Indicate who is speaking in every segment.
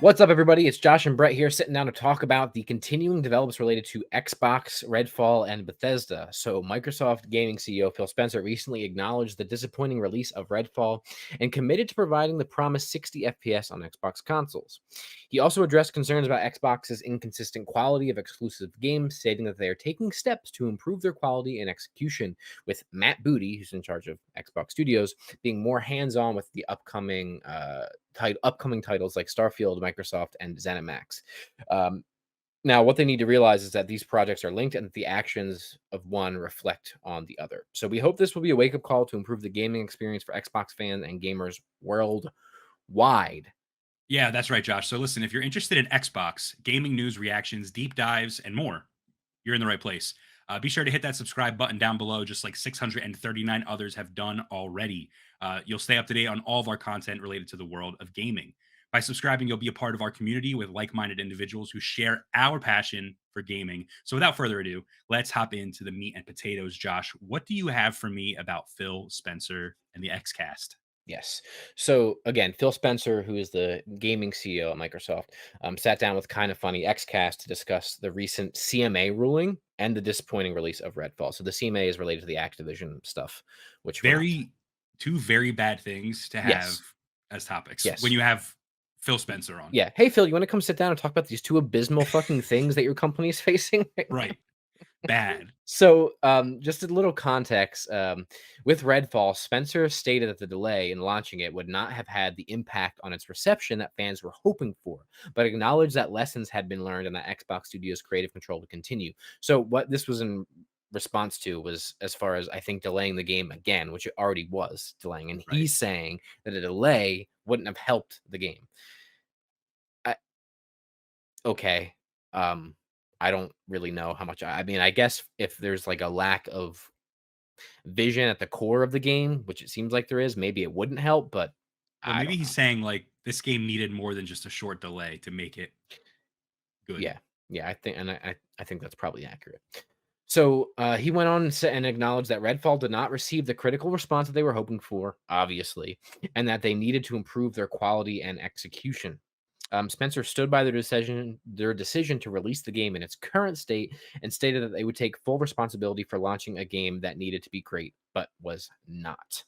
Speaker 1: What's up, everybody? It's Josh and Brett here sitting down to talk about the continuing developments related to Xbox, Redfall, and Bethesda. So, Microsoft Gaming CEO Phil Spencer recently acknowledged the disappointing release of Redfall and committed to providing the promised 60 FPS on Xbox consoles. He also addressed concerns about Xbox's inconsistent quality of exclusive games, stating that they are taking steps to improve their quality and execution, with Matt Booty, who's in charge of Xbox Studios, being more hands-on with the upcoming titles like Starfield, Microsoft, and ZeniMax. Now, what they need to realize is that these projects are linked and that the actions of one reflect on the other. So we hope this will be a wake-up call to improve the gaming experience for Xbox fans and gamers worldwide.
Speaker 2: Yeah, that's right, Josh. So listen, if you're interested in Xbox, gaming news, reactions, deep dives, and more, you're in the right place. Be sure to hit that subscribe button down below, just like 639 others have done already. You'll stay up to date on all of our content related to the world of gaming. By subscribing, you'll be a part of our community with like minded individuals who share our passion for gaming. So without further ado, let's hop into the meat and potatoes. Josh, what do you have for me about Phil Spencer and the Xcast?
Speaker 1: Yes. So again, Phil Spencer, who is the gaming CEO at Microsoft, sat down with Kind of Funny XCast to discuss the recent CMA ruling and the disappointing release of Redfall. So the CMA is related to the Activision stuff, which we're not.
Speaker 2: Very, two very bad things to have
Speaker 1: Yes.
Speaker 2: as topics when
Speaker 1: Yes.
Speaker 2: you have Phil Spencer on.
Speaker 1: Yeah. Hey, Phil, you want to come sit down and talk about these two abysmal fucking things that your company is facing right now?
Speaker 2: Right. Bad.
Speaker 1: So, just a little context. With Redfall, Spencer stated that the delay in launching it would not have had the impact on its reception that fans were hoping for, but acknowledged that lessons had been learned and that Xbox Studios' creative control to continue. So, what this was in response to was, as far as I think, delaying the game again, which it already was delaying. And
Speaker 2: Right.
Speaker 1: he's saying that a delay wouldn't have helped the game. I, okay. Um, I don't really know how much. I mean, I guess if there's like a lack of vision at the core of the game, which it seems like there is, maybe it wouldn't help, but
Speaker 2: Well,
Speaker 1: I
Speaker 2: maybe
Speaker 1: don't
Speaker 2: he's
Speaker 1: know.
Speaker 2: saying like this game needed more than just a short delay to make it good.
Speaker 1: Yeah. Yeah, I think, and I think that's probably accurate. So he went on and acknowledged that Redfall did not receive the critical response that they were hoping for, obviously, and that they needed to improve their quality and execution. Spencer stood by their decision to release the game in its current state and stated that they would take full responsibility for launching a game that needed to be great, but was not.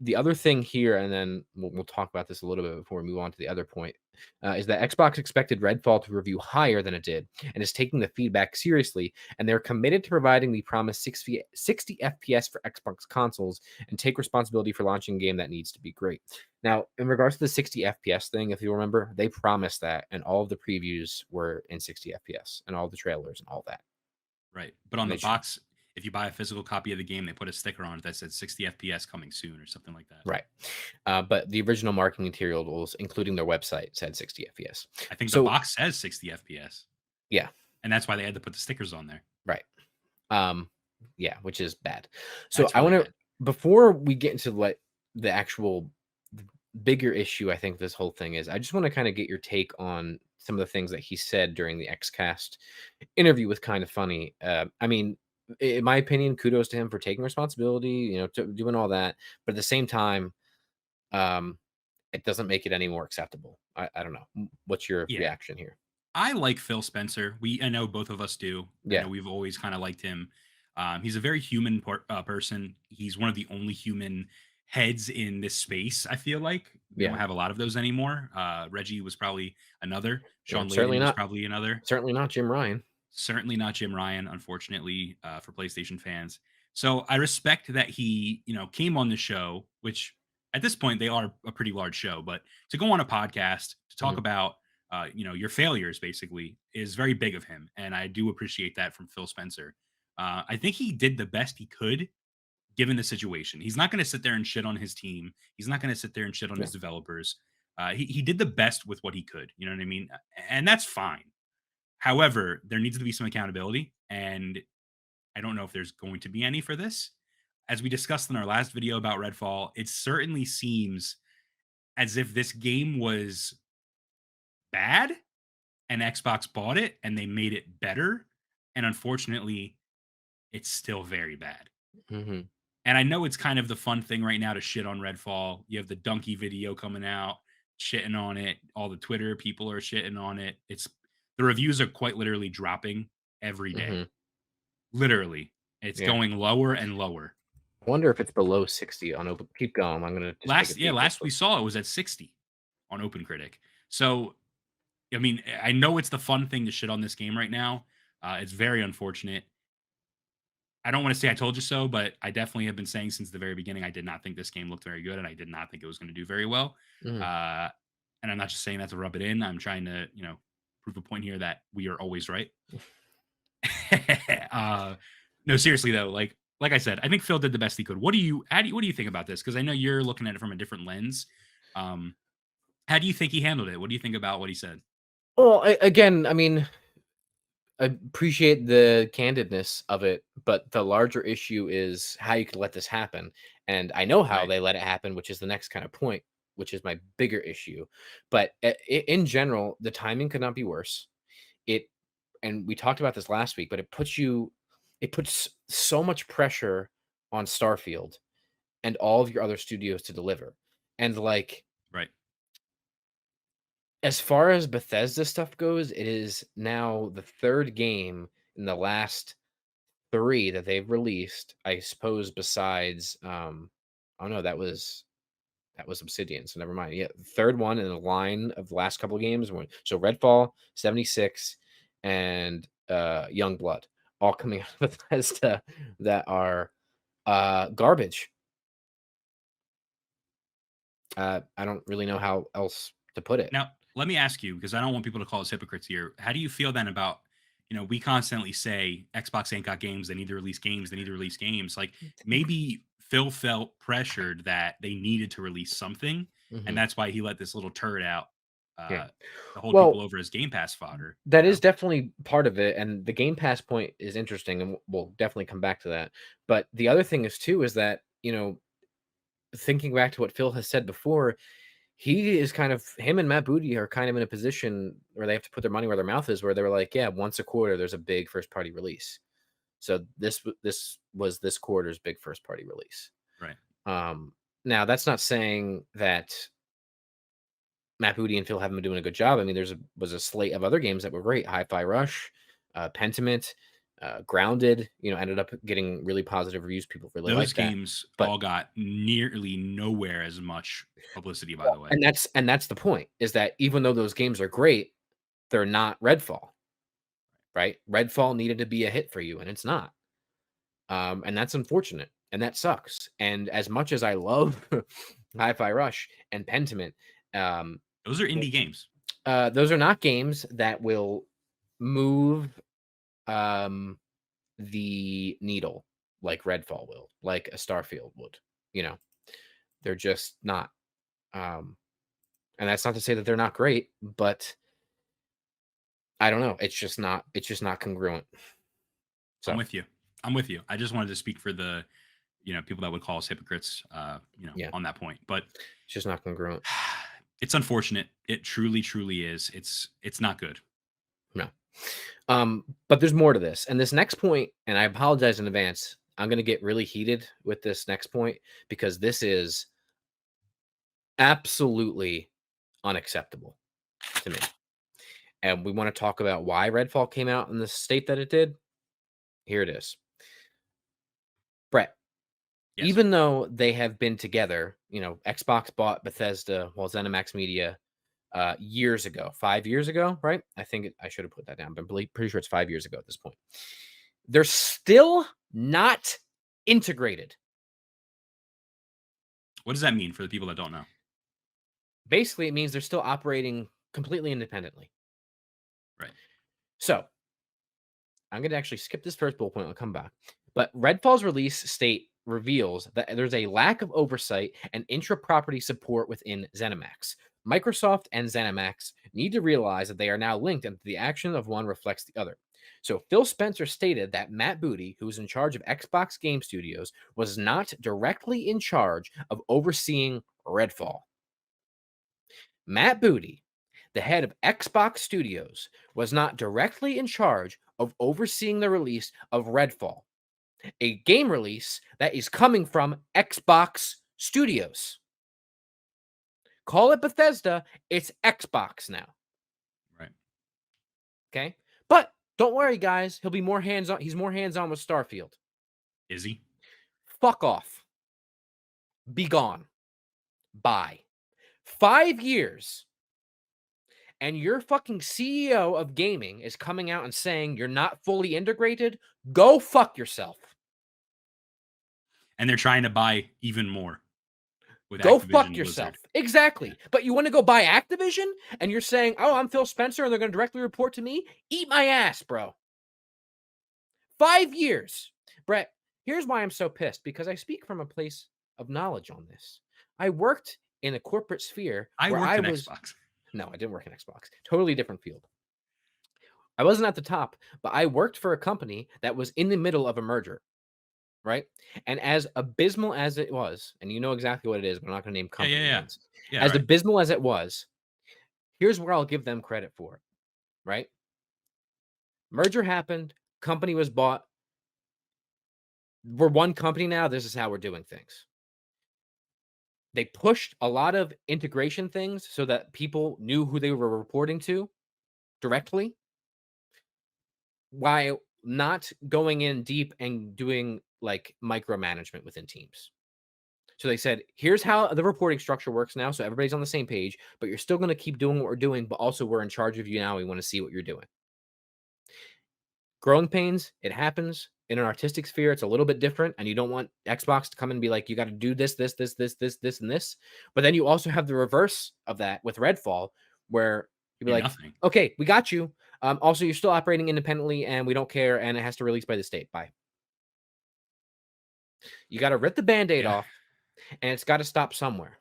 Speaker 1: The other thing here, and then we'll talk about this a little bit before we move on to the other point, is that Xbox expected Redfall to review higher than it did and is taking the feedback seriously. And they're committed to providing the promised 60 FPS for Xbox consoles and take responsibility for launching a game that needs to be great. Now, in regards to the 60 FPS thing, if you remember, they promised that, and all of the previews were in 60 FPS and all the trailers and all that.
Speaker 2: Right. But on
Speaker 1: And
Speaker 2: the
Speaker 1: they
Speaker 2: box, if you buy a physical copy of the game, they put a sticker on it that said 60 FPS coming soon or something like that.
Speaker 1: Right. But the original marketing materials, including their website, said 60 FPS.
Speaker 2: I think the
Speaker 1: So,
Speaker 2: box says 60 FPS.
Speaker 1: yeah,
Speaker 2: And that's why they had to put the stickers on there.
Speaker 1: right. Um, yeah, which is bad. So
Speaker 2: That's
Speaker 1: I
Speaker 2: really
Speaker 1: want to,
Speaker 2: bad.
Speaker 1: before we get into what the actual bigger issue I think this whole thing is, I just want to kind of get your take on some of the things that he said during the XCast interview with Kind of Funny. I mean, in my opinion, kudos to him for taking responsibility, doing all that. But at the same time, um, it doesn't make it any more acceptable. I don't know. What's your
Speaker 2: Yeah.
Speaker 1: reaction here?
Speaker 2: I like Phil Spencer. I know both of us do. I
Speaker 1: Yeah.
Speaker 2: know we've always kind of liked him. He's a very human person. He's one of the only human heads in this space. I feel like we don't
Speaker 1: Yeah.
Speaker 2: have a lot of those anymore. Reggie was probably another.
Speaker 1: Yeah.
Speaker 2: Sean
Speaker 1: Certainly
Speaker 2: Layden was
Speaker 1: not.
Speaker 2: probably another.
Speaker 1: Certainly not Jim Ryan.
Speaker 2: Certainly not Jim Ryan, unfortunately, for PlayStation fans. So I respect that he, came on the show, which at this point they are a pretty large show, but to go on a podcast to talk
Speaker 1: Mhm.
Speaker 2: about, your failures basically is very big of him, and I do appreciate that from Phil Spencer. I think he did the best he could given the situation. He's not going to sit there and shit on his team. He's not going to sit there and shit on
Speaker 1: Yeah.
Speaker 2: his developers. He did the best with what he could. You know what I mean? And that's fine. However, there needs to be some accountability, and I don't know if there's going to be any for this. As we discussed in our last video about Redfall, it certainly seems as if this game was bad and Xbox bought it and they made it better. And unfortunately, it's still very bad.
Speaker 1: Mhm.
Speaker 2: And I know it's kind of the fun thing right now to shit on Redfall. You have the donkey video coming out. shitting on it. All the Twitter people are shitting on it. It's the reviews are quite literally dropping every day.
Speaker 1: Mhm.
Speaker 2: Literally, it's
Speaker 1: Yeah.
Speaker 2: going lower and lower.
Speaker 1: I wonder if it's below 60 on open. Keep going. I'm gonna just take a peek real
Speaker 2: Last we
Speaker 1: quick.
Speaker 2: saw it was at 60 on OpenCritic. So I mean, I know it's the fun thing to shit on this game right now. It's very unfortunate. I don't want to say I told you so, but I definitely have been saying since the very beginning I did not think this game looked very good, and I did not think it was going to do very well.
Speaker 1: Mhm.
Speaker 2: Uh, and I'm not just saying that to rub it in. I'm trying to, prove a point here that we are always right. uh, no, seriously though, like I said, I think Phil did the best he could. What do you think about this? Because I know you're looking at it from a different lens. Um, how do you think he handled it? What do you think about what he said?
Speaker 1: Well, again, I mean, I appreciate the candidness of it, but the larger issue is how you could let this happen. And I know how
Speaker 2: Right,
Speaker 1: they let it happen, which is the next kind of point, which is my bigger issue. But in general, the timing could not be worse. It, and we talked about this last week, but it puts so much pressure on Starfield and all of your other studios to deliver. And like,
Speaker 2: right.
Speaker 1: as far as Bethesda stuff goes, it is now the third game in the last 3 that they've released, I suppose, besides, oh, no, that was Obsidian, so never mind. Yeah, third one in the line of the last couple of games were so Redfall, 76, and, Youngblood, all coming out of Bethesda that are, garbage. I don't really know how else to put it.
Speaker 2: Now, let me ask you, because I don't want people to call us hypocrites here. How do you feel then about, we constantly say Xbox ain't got games, they need to release games, they need to release games. Like maybe Phil felt pressured that they needed to release something, and
Speaker 1: Mhm,
Speaker 2: that's why he let this little turd out
Speaker 1: yeah.
Speaker 2: uh to hold people
Speaker 1: Well,
Speaker 2: over as Game Pass fodder,
Speaker 1: that is definitely part of it, and the Game Pass point is interesting, and we'll definitely come back to that. But the other thing is too is that, thinking back to what Phil has said before, he is kind of him and Matt Booty are kind of in a position where they have to put their money where their mouth is, where they were like, yeah, once a quarter there's a big first party release. So this was this quarter's big first party release.
Speaker 2: Right.
Speaker 1: Um, Now that's not saying that Matt Booty and Phil haven't been doing a good job. I mean, was a slate of other games that were great. Hi-Fi Rush, Pentiment, Grounded. Ended up getting really positive reviews. People really
Speaker 2: Those
Speaker 1: like that.
Speaker 2: games
Speaker 1: But
Speaker 2: all got nearly nowhere as much publicity, by the
Speaker 1: well,
Speaker 2: way.
Speaker 1: and that's the point is that even though those games are great, they're not Redfall, right? Redfall needed to be a hit for you, and it's not. And that's unfortunate, and that sucks. And as much as I love Hi-Fi Rush and Pentiment, um,
Speaker 2: Those are indie games.
Speaker 1: those are not games that will move um, the needle like Redfall will, like a Starfield would. You know, they're just not. Um, and that's not to say that they're not great, but I don't know. It's just not. It's just not congruent.
Speaker 2: I'm
Speaker 1: So
Speaker 2: with you. I'm with you. I just wanted to speak for the, people that would call us hypocrites,
Speaker 1: yeah,
Speaker 2: on that point. But
Speaker 1: it's just not congruent.
Speaker 2: it's unfortunate. It truly, truly is. It's not good.
Speaker 1: No. But there's more to this. And this next point, and I apologize in advance, I'm gonna get really heated with this next point because this is absolutely unacceptable to me. And we want to talk about why Redfall came out in the state that it did. Here it is. Brett,
Speaker 2: Yes.
Speaker 1: even though they have been together, Xbox bought Bethesda, well, ZeniMax Media, years ago, 5 years ago, right? I should have put that down, but I'm pretty sure it's 5 years ago at this point. They're still not integrated.
Speaker 2: What does that mean for the people that don't know?
Speaker 1: Basically, it means they're still operating completely independently.
Speaker 2: Right.
Speaker 1: So I'm going to actually skip this first bullet point. I'll come back. But Redfall's release state reveals that there's a lack of oversight and intra-property support within ZeniMax. Microsoft and ZeniMax need to realize that they are now linked and the action of one reflects the other. So Phil Spencer stated that Matt Booty, who's in charge of Xbox Game Studios, was not directly in charge of overseeing Redfall. Matt Booty, the head of Xbox Studios, was not directly in charge of overseeing the release of Redfall, a game release that is coming from Xbox Studios. Call it Bethesda. It's Xbox now.
Speaker 2: Right.
Speaker 1: Okay. But don't worry, guys. He'll be more hands on. He's more hands on with Starfield.
Speaker 2: Is he?
Speaker 1: Fuck off. Be gone. Bye. 5 years. And your fucking CEO of gaming is coming out and saying you're not fully integrated. Go fuck yourself.
Speaker 2: And they're trying to buy even more with
Speaker 1: Go fuck
Speaker 2: Activision
Speaker 1: yourself.
Speaker 2: Blizzard.
Speaker 1: Exactly.
Speaker 2: Yeah.
Speaker 1: But you want to go buy Activision and you're saying, oh, I'm Phil Spencer and they're going to directly report to me? Eat my ass, bro. 5 years. Brett, here's why I'm so pissed, because I speak from a place of knowledge on this. I worked in a corporate sphere
Speaker 2: I
Speaker 1: where
Speaker 2: worked
Speaker 1: I
Speaker 2: in
Speaker 1: was.
Speaker 2: Xbox.
Speaker 1: No, I didn't work in Xbox. Totally different field. I wasn't at the top, but I worked for a company that was in the middle of a merger, right? And as abysmal as it was, and you know exactly what it is, but I'm not going to name
Speaker 2: Yeah, yeah,
Speaker 1: company
Speaker 2: yeah.
Speaker 1: names.
Speaker 2: Yeah,
Speaker 1: As
Speaker 2: right.
Speaker 1: abysmal as it was, here's where I'll give them credit for it, right? Merger happened, company was bought. We're one company now. This is how we're doing things. They pushed a lot of integration things so that people knew who they were reporting to directly, while not going in deep and doing like micromanagement within teams. So they said, here's how the reporting structure works now. So everybody's on the same page, but you're still going to keep doing what we're doing, but also we're in charge of you now. We want to see what you're doing. Growing pains, it happens in an artistic sphere. It's a little bit different, and you don't want Xbox to come and be like, you got to do this, this, this, this, this, this, and this. But then you also have the reverse of that with Redfall, where you'd be
Speaker 2: You're
Speaker 1: like,
Speaker 2: nothing.
Speaker 1: okay, we got you. Also, you're still operating independently, and we don't care, and it has to release by the state. Bye. You got to rip the Band-Aid
Speaker 2: Yeah.
Speaker 1: off, and it's got to stop somewhere.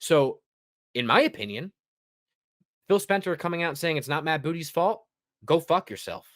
Speaker 1: So, in my opinion, Phil Spencer coming out and saying it's not Matt Booty's fault, go fuck yourself.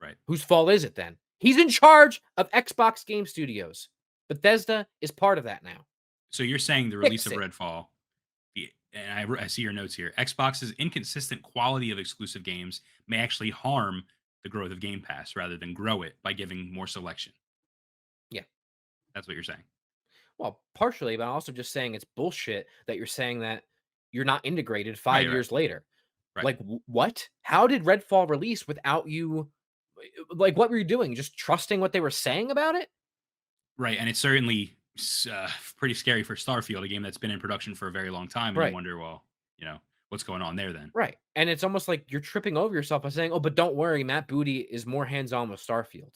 Speaker 2: Right.
Speaker 1: Whose fault is it then? He's in charge of Xbox Game Studios. Bethesda is part of that now.
Speaker 2: So you're saying the release
Speaker 1: Fix
Speaker 2: of
Speaker 1: it.
Speaker 2: Redfall, and I see your notes here, Xbox's inconsistent quality of exclusive games may actually harm the growth of Game Pass rather than grow it by giving more selection.
Speaker 1: Yeah.
Speaker 2: That's what you're saying.
Speaker 1: Well, partially, but I'm also just saying it's bullshit that you're saying that you're not integrated 5
Speaker 2: Right, right,
Speaker 1: years later.
Speaker 2: right.
Speaker 1: Like, what? How did Redfall release without you? Like, what were you doing? Just trusting what they were saying about it?
Speaker 2: Right, and it's certainly pretty scary for Starfield, a game that's been in production for a very long time, and you
Speaker 1: Right.
Speaker 2: wonder, well, what's going on there then?
Speaker 1: Right. And it's almost like you're tripping over yourself by saying, oh, but don't worry, Matt Booty is more hands on with Starfield.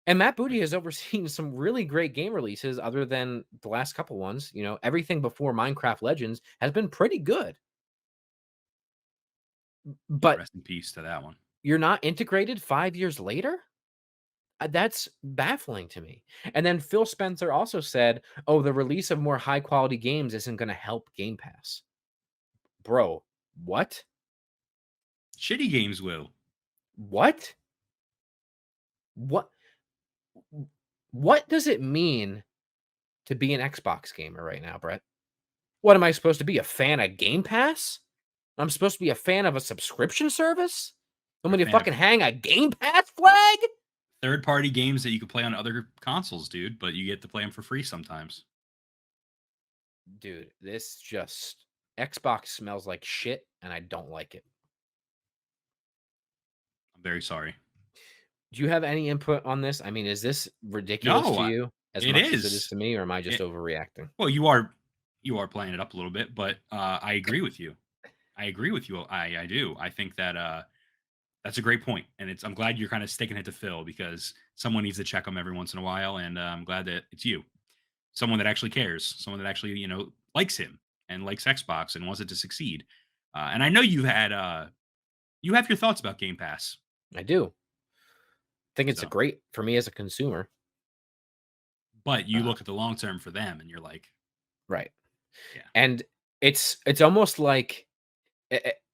Speaker 1: And Matt
Speaker 2: Right.
Speaker 1: Booty has overseen some really great game releases other than the last couple ones. You know, everything before Minecraft Legends has been pretty good.
Speaker 2: Yeah,
Speaker 1: But
Speaker 2: rest in peace to that one.
Speaker 1: you're not integrated 5 years later? That's baffling to me. And then Phil Spencer also said, "Oh, the release of more high quality games isn't going to help Game Pass." Bro, what?
Speaker 2: Shitty games will.
Speaker 1: What? What what does it mean to be an Xbox gamer right now, Brett? What am I supposed to be, a fan of Game Pass? I'm supposed to be a fan of a subscription service? Want
Speaker 2: You're a
Speaker 1: me to
Speaker 2: fan of
Speaker 1: fucking hang a Game Pass flag?
Speaker 2: third-party games that you can play on other consoles, dude, but you get to play them for free sometimes.
Speaker 1: Dude, this just Xbox smells like shit and I don't like it.
Speaker 2: I'm very sorry.
Speaker 1: Do you have any input on this? I mean, is this ridiculous
Speaker 2: No,
Speaker 1: to you as
Speaker 2: it
Speaker 1: much as it is
Speaker 2: is.
Speaker 1: to me, or am I just
Speaker 2: It,
Speaker 1: overreacting?
Speaker 2: well, you are playing it up a little bit, but I agree with you. I agree with you. I do. I think that that's a great point, and I'm glad you're kind of sticking it to Phil because someone needs to check him every once in a while, and I'm glad that it's you, someone that actually cares, someone that actually likes him and likes Xbox and wants it to succeed. And I know you have your thoughts about Game Pass.
Speaker 1: I do. Think it's a
Speaker 2: So,
Speaker 1: great for me as a consumer.
Speaker 2: but you
Speaker 1: Uh,
Speaker 2: look at the long term for them, and you're like,
Speaker 1: right.
Speaker 2: yeah,
Speaker 1: And it's almost like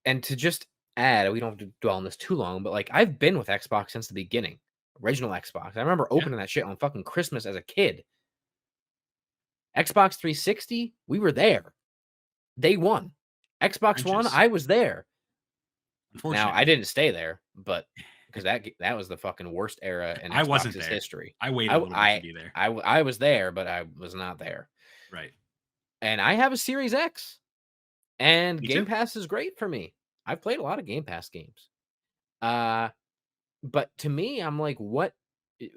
Speaker 1: and to just add, we don't have to dwell on this too long, but like I've been with Xbox since the beginning. Original Xbox. I remember
Speaker 2: yeah,
Speaker 1: opening that shit on fucking Christmas as a kid. Xbox 360, we were there. Day one. Xbox One,
Speaker 2: trenches.
Speaker 1: I was there. Now, I
Speaker 2: Unfortunately,
Speaker 1: didn't stay there, but because that was the fucking worst era in
Speaker 2: I wasn't
Speaker 1: Xbox's
Speaker 2: there.
Speaker 1: history.
Speaker 2: I waited
Speaker 1: I
Speaker 2: a
Speaker 1: w
Speaker 2: little bit to be there.
Speaker 1: I was there, but I was not there.
Speaker 2: Right.
Speaker 1: And I have a Series X, and
Speaker 2: Me
Speaker 1: Game
Speaker 2: too.
Speaker 1: Pass is great for me. I've played a lot of Game Pass games. Uh, but to me, I'm like, eh,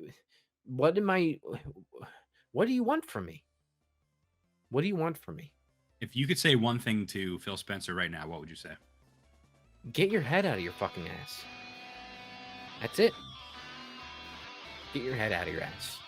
Speaker 1: what am I what do you want from me? What do you want from me?
Speaker 2: If you could say one thing to Phil Spencer right now, what would you say?
Speaker 1: Get your head out of your fucking ass. That's it. Get your head out of your ass.